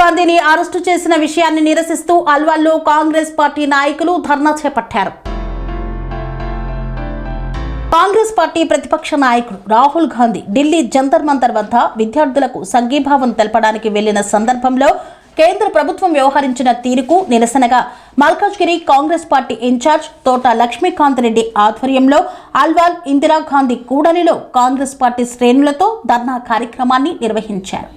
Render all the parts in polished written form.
గాంధీని అరెస్టు చేసిన విషయాన్ని నిరసిస్తూ అల్వాల్లో కాంగ్రెస్ పార్టీ నాయకులు ధర్నా చేపట్టారు. కాంగ్రెస్ పార్టీ ప్రతిపక్ష నాయకుడు రాహుల్ గాంధీ ఢిల్లీ జంతర్ మంతర్ వద్ద విద్యార్థులకు సంఘీభావం తెలపడానికి వెళ్లిన సందర్భంలో కేంద్ర ప్రభుత్వం వ్యవహరించిన తీరుకు నిరసనగా మల్కాజ్గిరి కాంగ్రెస్ పార్టీ ఇన్ఛార్జ్ తోట లక్ష్మీకాంత్ రెడ్డి ఆధ్వర్యంలో అల్వాల్ ఇందిరాగాంధీ కూడలిలో కాంగ్రెస్ పార్టీ శ్రేణులతో ధర్నా కార్యక్రమాన్ని నిర్వహించారు.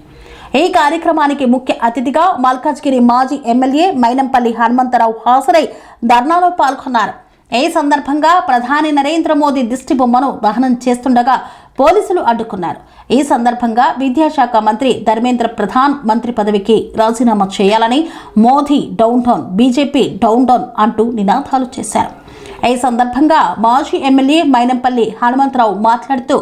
ఈ కార్యక్రమానికి ముఖ్య అతిథిగా మల్కాజ్గిరి మాజీ ఎమ్మెల్యే మైనంపల్లి హనుమంతరావు హాజరై ధర్నాలో పాల్గొన్నారు. ఈ సందర్భంగా ప్రధాని నరేంద్ర మోదీ దిష్టి బొమ్మను దహనం చేస్తుండగా పోలీసులు అడ్డుకున్నారు. ఈ సందర్భంగా విద్యాశాఖ మంత్రి ధర్మేంద్ర ప్రధాన్ మంత్రి పదవికి రాజీనామా చేయాలని, Modi down down, BJP down down అంటూ నినాదాలు చేశారు. ఈ సందర్భంగా మాజీ ఎమ్మెల్యే మైనంపల్లి హనుమంతరావు మాట్లాడుతూ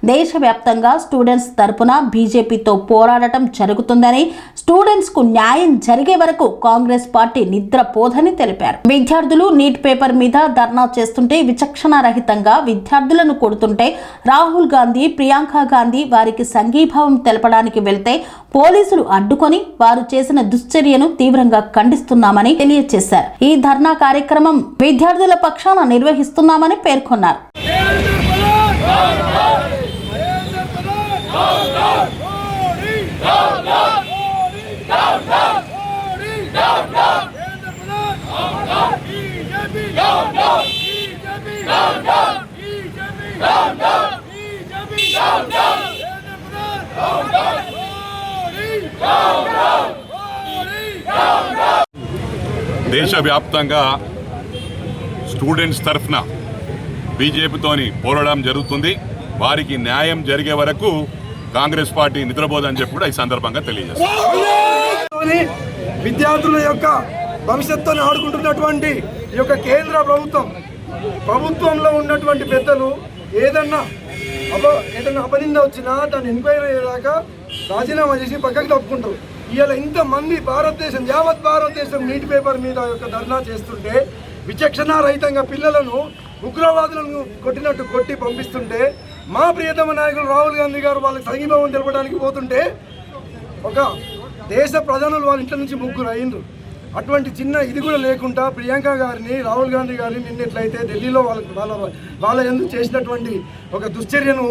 దేశవ్యాప్తంగా స్టూడెంట్స్ తరపున బీజేపీతో పోరాడటం జరుగుతుందని, స్టూడెంట్స్ కు న్యాయం జరిగే వరకు కాంగ్రెస్ పార్టీ నిద్రపోదని తెలిపారు. విద్యార్థులు నీట్ పేపర్ మీద ధర్నా చేస్తుంటే విచక్షణారహితంగా విద్యార్థులను కొడుతుంటే రాహుల్ గాంధీ, ప్రియాంక గాంధీ వారికి సంఘీభావం తెలపడానికి వెళ్తే పోలీసులు అడ్డుకొని వారు చేసిన దుశ్చర్యను తీవ్రంగా ఖండిస్తున్నామని తెలియజేశారు. ఈ ధర్నా కార్యక్రమం విద్యార్థుల పక్షాన నిర్వహిస్తున్నామని పేర్కొన్నారు. దేశవ్యాప్తంగా స్టూడెంట్స్ తరఫున బీజేపీతోని పోరాడడం జరుగుతుంది. వారికి న్యాయం జరిగే వరకు కాంగ్రెస్ పార్టీ నిద్రపోదని చెప్పి కూడా ఈ సందర్భంగా తెలియజేస్తారు. విద్యార్థుల యొక్క భవిష్యత్తును ఆడుకుంటున్నటువంటి ఈ యొక్క కేంద్ర ప్రభుత్వంలో ఉన్నటువంటి పెద్దలు ఏదన్నా అపనింద వచ్చినా దాన్ని ఎంక్వైరీ అయ్యేదాకా రాజీనామా చేసి పక్కకి తప్పుకుంటారు. ఇవాళ ఇంతమంది యావత్ భారతదేశం నీటి పేపర్ మీద యొక్క ధర్నా చేస్తుంటే విచక్షణ రహితంగా పిల్లలను ఉగ్రవాదులను కొట్టినట్టు కొట్టి పంపిస్తుంటే మా ప్రియతమ నాయకులు రాహుల్ గాంధీ గారు వాళ్ళకి సంఘీభావం తెలపడానికి పోతుంటే ఒక దేశ ప్రధానులు వాళ్ళ ఇంట్లో నుంచి ముగ్గురు అయ్యిండ్రు. అటువంటి చిన్న ఇది కూడా లేకుండా ప్రియాంక గారిని, రాహుల్ గాంధీ గారిని నిన్నట్లయితే ఢిల్లీలో వాళ్ళ ఎందుకు చేసినటువంటి ఒక దుశ్చర్యను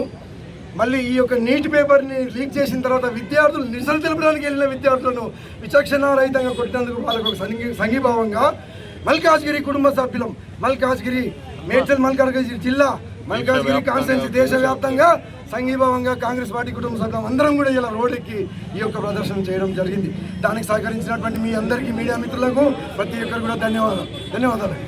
మళ్ళీ ఈ యొక్క నీటి పేపర్ని లీక్ చేసిన తర్వాత విద్యార్థులు నిరసన తెలపడానికి వెళ్ళిన విద్యార్థులను విచక్షణారహితంగా కొట్టినందుకు వాళ్ళకు సంఘీభావంగా మల్కాజ్గిరి కుటుంబ సభ్యులం, మల్కాజ్గిరి మేడ్చల్ మల్కాజ్గిరి జిల్లా, మల్కాజ్గిరి కాన్స్టిట్యున్సీ దేశవ్యాప్తంగా సంఘీభావంగా కాంగ్రెస్ పార్టీ కుటుంబ సభ్యులం అందరం కూడా ఇలా రోడ్డెక్కి ఈ యొక్క ప్రదర్శన చేయడం జరిగింది. దానికి సహకరించినటువంటి మీ అందరికీ, మీడియా మిత్రులకు ప్రతి ఒక్కరు కూడా ధన్యవాదాలు.